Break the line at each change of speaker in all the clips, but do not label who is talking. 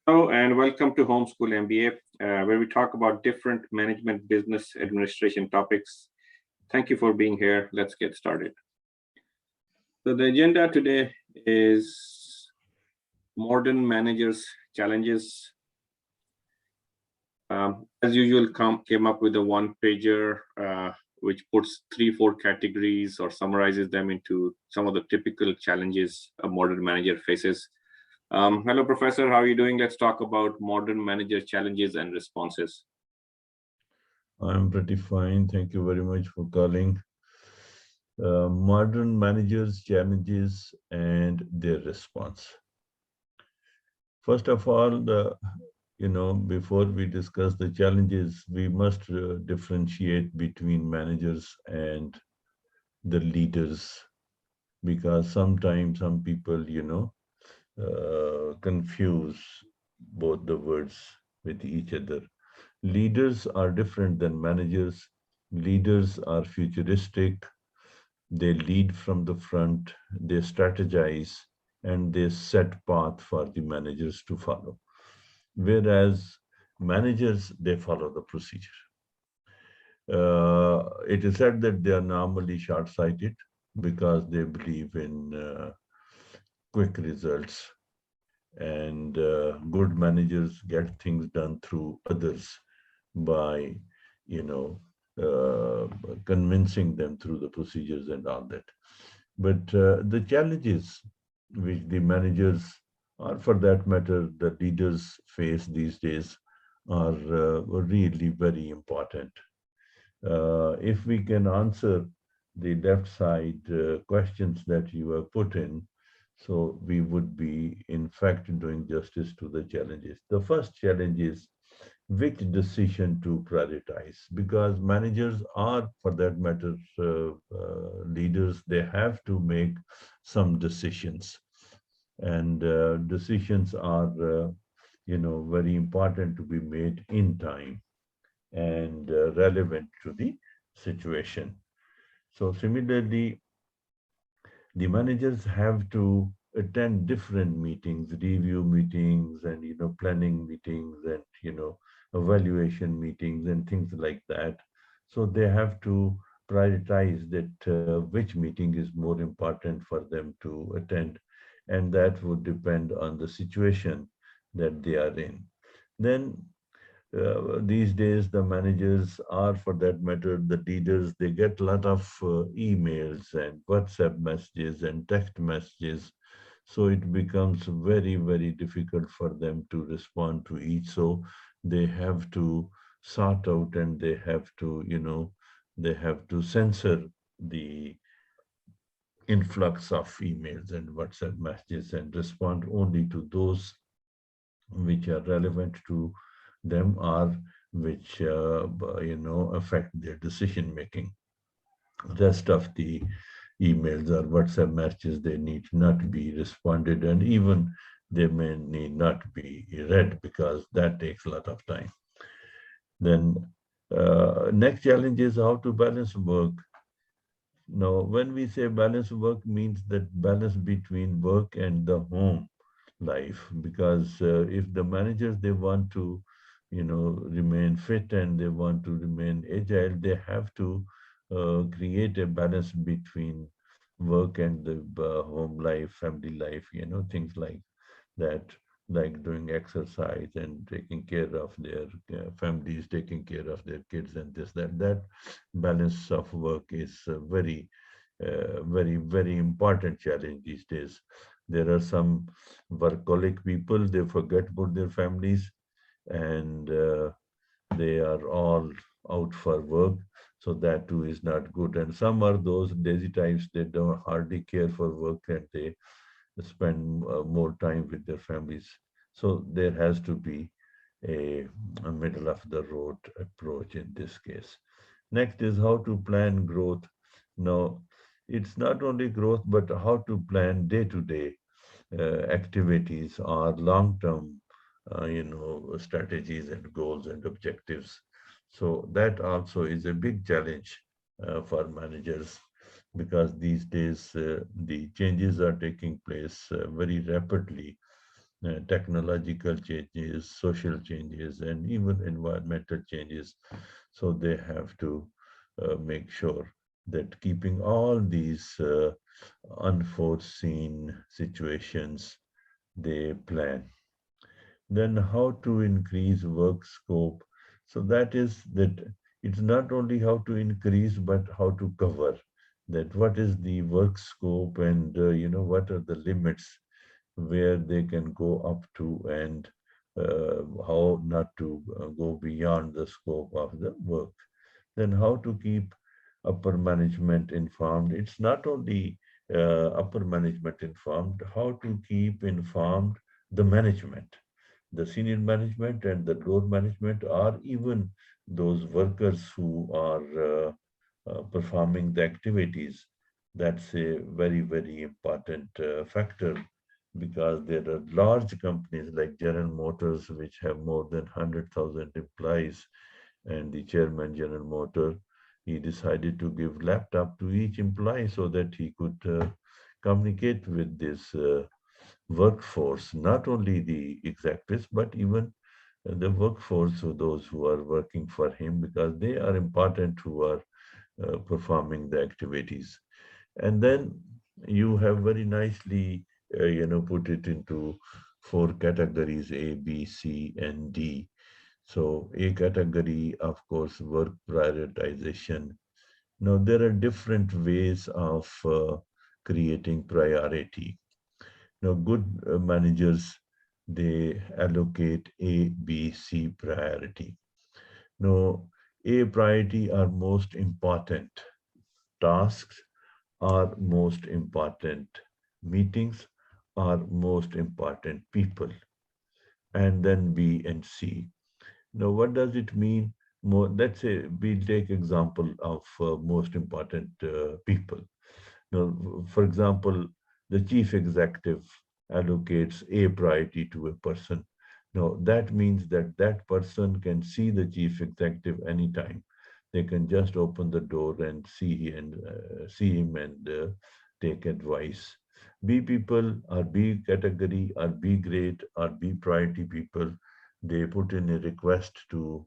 Hello and welcome to Homeschool MBA, where we talk about different management, business, administration topics. Thank you for being here. Let's get started. So, the agenda today is modern managers' challenges. As usual, came up with a one pager which puts three, four categories or summarizes them into some of the typical challenges a modern manager faces. Hello, Professor. How are you doing? Let's talk about modern manager challenges and responses.
I'm pretty fine. Thank you very much for calling. Modern managers' challenges and their response. First of all, before we discuss the challenges, we must differentiate between managers and the leaders, because sometimes some people, confuse both the words with each other. Leaders are different than managers. Leaders are futuristic. They lead from the front, they strategize, and they set path for the managers to follow. Whereas managers, they follow the procedure. It is said that they are normally short-sighted because they believe in quick results, and good managers get things done through others by, you know, convincing them through the procedures and all that. But the challenges which the managers, or for that matter, the leaders face these days are really very important. If we can answer the left side questions that you have put in, so we would be, in fact, doing justice to the challenges. The first challenge is which decision to prioritize, because managers are, for that matter, leaders, they have to make some decisions, and decisions are very important to be made in time and relevant to the situation. So similarly, the managers have to attend different meetings, review meetings, and planning meetings, and evaluation meetings and things like that. So they have to prioritize that which meeting is more important for them to attend, and that would depend on the situation that they are in. Then these days, the managers are, for that matter, the leaders, they get a lot of emails and WhatsApp messages and text messages. So it becomes very, very difficult for them to respond to each. So they have to sort out, and they have to, they have to censor the influx of emails and WhatsApp messages and respond only to those which are relevant to them, or which affect their decision making. Rest of the emails or WhatsApp messages, they need not be responded, and even they may need not be read, because that takes a lot of time. Then next challenge is how to balance work. Now, when we say balance work, means that balance between work and the home life, because if the managers, they want to remain fit and they want to remain agile, they have to create a balance between work and the home life, family life, things like that, like doing exercise and taking care of their families, taking care of their kids, and this, that balance of work is very, very important challenge these days. There are some workaholic people, they forget about their families, and they are all out for work. So that too is not good. And some are those lazy types, they don't hardly care for work, and they spend more time with their families. So there has to be a middle of the road approach in this case. Next is how to plan growth. Now, it's not only growth, but how to plan day-to-day activities or long-term, strategies and goals and objectives. So that also is a big challenge for managers, because these days the changes are taking place very rapidly. technological changes, social changes, and even environmental changes. So they have to make sure that keeping all these unforeseen situations, they plan. Then how to increase work scope. So that is that it's not only how to increase, but how to cover that what is the work scope and what are the limits where they can go up to and how not to go beyond the scope of the work. Then how to keep upper management informed. It's not only upper management informed, how to keep informed the management, the senior management and the lower management, or even those workers who are performing the activities. That's a very, very important factor because there are large companies like General Motors, which have more than 100,000 employees, and the chairman, General Motor, he decided to give laptop to each employee so that he could communicate with this workforce, not only the executives, but even the workforce, so those who are working for him, because they are important who are performing the activities. And then you have very nicely, put it into four categories: A, B, C, and D. So A category, of course, work prioritization. Now there are different ways of creating priority. Now good managers, they allocate A, B, C priority. Now A priority are most important tasks, are most important meetings, are most important people, and then B and C. Now, what does it mean? More, let's say we take example of most important people. Now, for example, the chief executive allocates a priority to a person. Now, that means that that person can see the chief executive anytime. They can just open the door and see him and take advice. B people are B category, are B grade, are B priority people. They put in a request to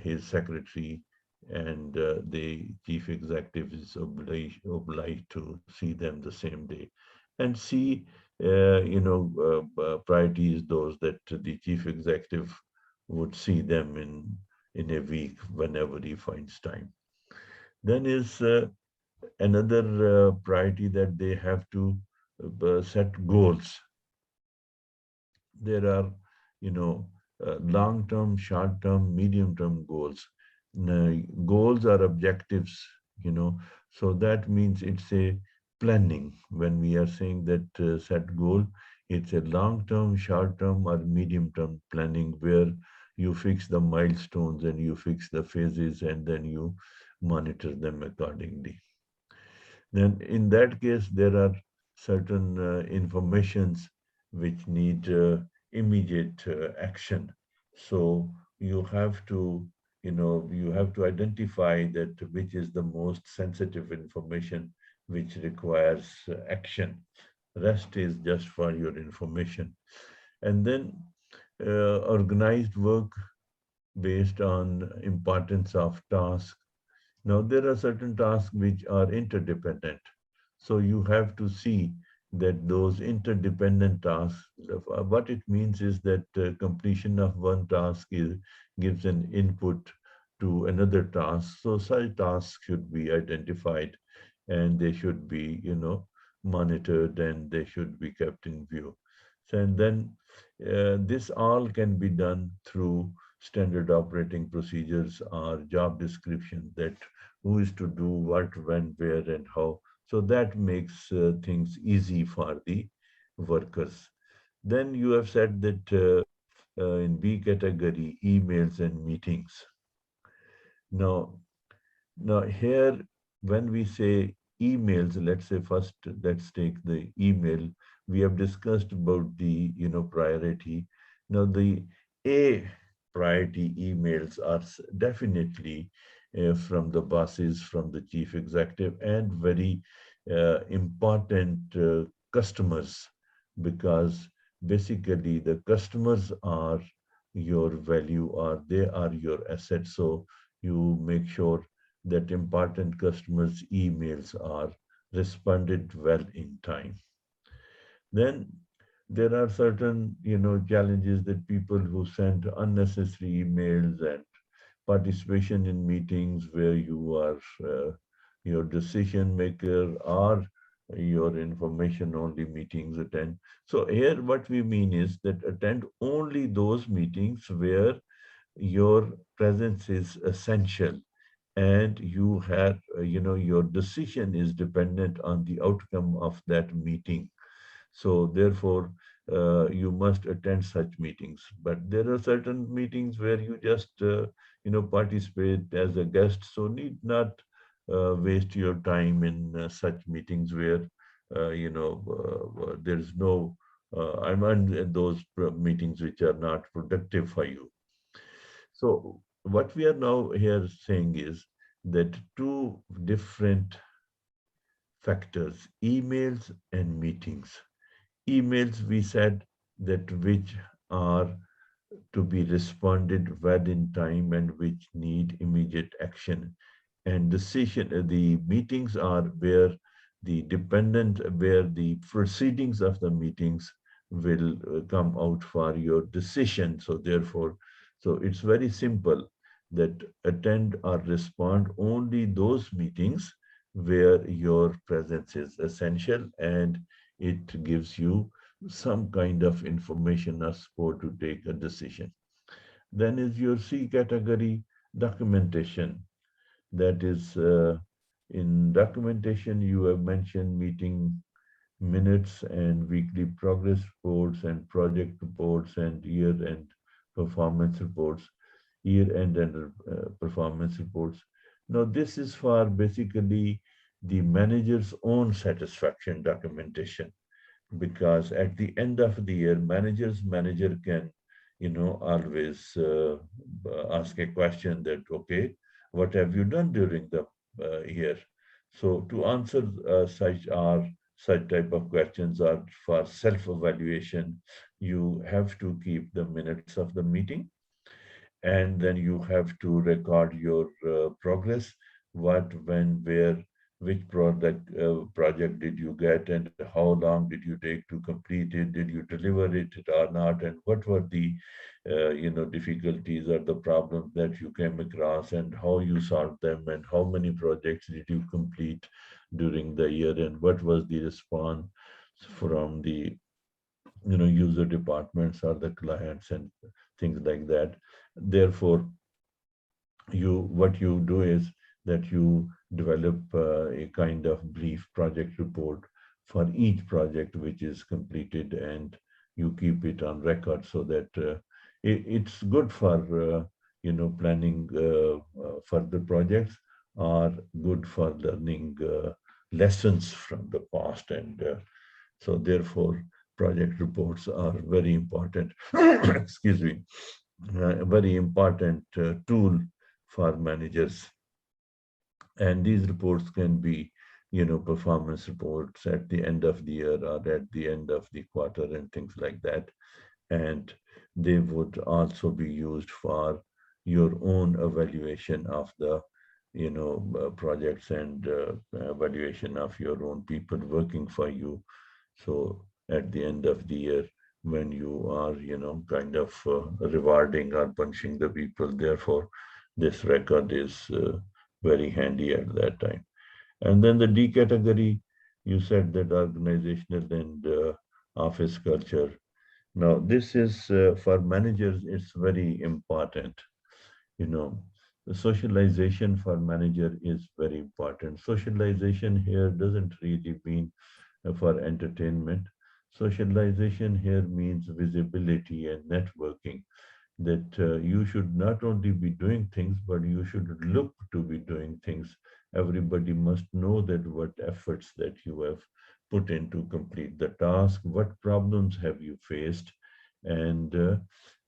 his secretary, and the chief executive is obliged to see them the same day. And C, priority is those that the chief executive would see them in a week whenever he finds time. Then is another priority that they have to set goals. There are, long term, short term, medium term goals. Now, goals are objectives, you know, so that means it's a planning. When we are saying that set goal, it's a long term, short term, or medium term planning where you fix the milestones and you fix the phases and then you monitor them accordingly. Then in that case, there are certain informations which need immediate action. So you have to, you have to identify that which is the most sensitive information which requires action. Rest is just for your information. And then organized work based on importance of task. Now, there are certain tasks which are interdependent. So you have to see that those interdependent tasks, what it means is that completion of one task gives an input to another task. So such tasks should be identified and they should be, monitored and they should be kept in view. So, and then this all can be done through standard operating procedures or job description that who is to do what, when, where, and how. So that makes things easy for the workers. Then you have said that in B category, emails and meetings. Now, now here, when we say emails, let's say first, let's take the email. We have discussed about the, priority. Now the A priority emails are definitely from the bosses, from the chief executive, and very important customers because basically the customers are your value, or they are your asset. So you make sure that important customers' emails are responded well in time. Then there are certain, challenges that people who send unnecessary emails and participation in meetings where you are your decision maker, or your information only meetings attend. So here what we mean is that attend only those meetings where your presence is essential, and you have, your decision is dependent on the outcome of that meeting. So therefore, you must attend such meetings. But there are certain meetings where you just, participate as a guest. So need not waste your time in such meetings where, there is no. I'm on those meetings which are not productive for you. So what we are now here saying is that two different factors: emails and meetings. Emails, we said, that which are to be responded well in time and which need immediate action. And the meetings are where the proceedings of the meetings will come out for your decision. So therefore, so it's very simple, that attend or respond only those meetings where your presence is essential and it gives you some kind of information or support to take a decision. Then is your C category: documentation. That is, in documentation, you have mentioned meeting minutes and weekly progress reports and project reports and year-end performance reports, year-end and performance reports. Now, this is for basically the manager's own satisfaction documentation, because at the end of the year, manager can, always ask a question that, okay, what have you done during the year? So to answer such type of questions are for self-evaluation. You have to keep the minutes of the meeting, and then you have to record your progress: what, when, where, which project did you get, and how long did you take to complete it, did you deliver it or not, and what were the difficulties or the problems that you came across, and how you solved them, and how many projects did you complete during the year, and what was the response from the user departments or the clients, and things like that. Therefore, what you do is that you develop a kind of brief project report for each project which is completed, and you keep it on record, so that it's good for planning further projects, or good for learning lessons from the past. And so therefore, project reports are very important. Excuse me. A very important tool for managers. And these reports can be, performance reports at the end of the year or at the end of the quarter and things like that. And they would also be used for your own evaluation of the, projects, and evaluation of your own people working for you. So at the end of the year, when you are, kind of rewarding or punishing the people, therefore, this record is very handy at that time. And then the D category, you said that organizational and office culture. Now, this is for managers, it's very important. You know, the socialization for manager is very important. Socialization here doesn't really mean for entertainment. Socialization here means visibility and networking, that you should not only be doing things, but you should look to be doing things. Everybody must know that what efforts that you have put in to complete the task, what problems have you faced. And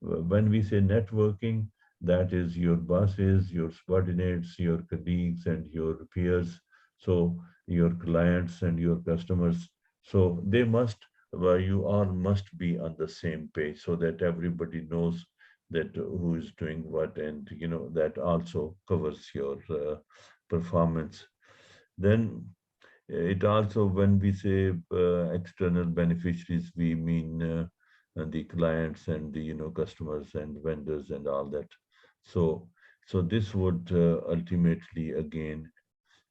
when we say networking, that is your bosses, your subordinates, your colleagues, and your peers. So your clients and your customers. So they must you all must be on the same page so that everybody knows that who is doing what, and that also covers your performance. Then it also, when we say external beneficiaries, we mean the clients and the customers and vendors and all that. So this would ultimately again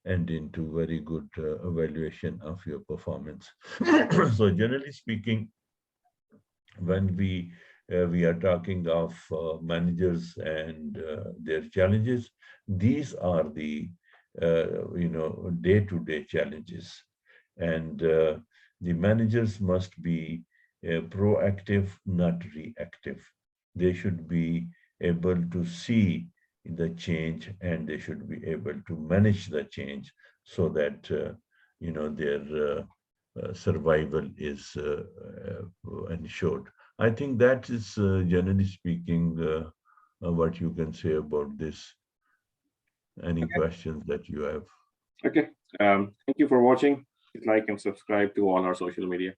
end into very good evaluation of your performance. So generally speaking, when we are talking of managers and their challenges, these are the day-to-day challenges, and the managers must be proactive, not reactive. They should be able to see the change, and they should be able to manage the change so that their survival is ensured. I think that is, generally speaking, what you can say about this. Any questions that you have?
Okay. Thank you for watching. Please like and subscribe to all our social media.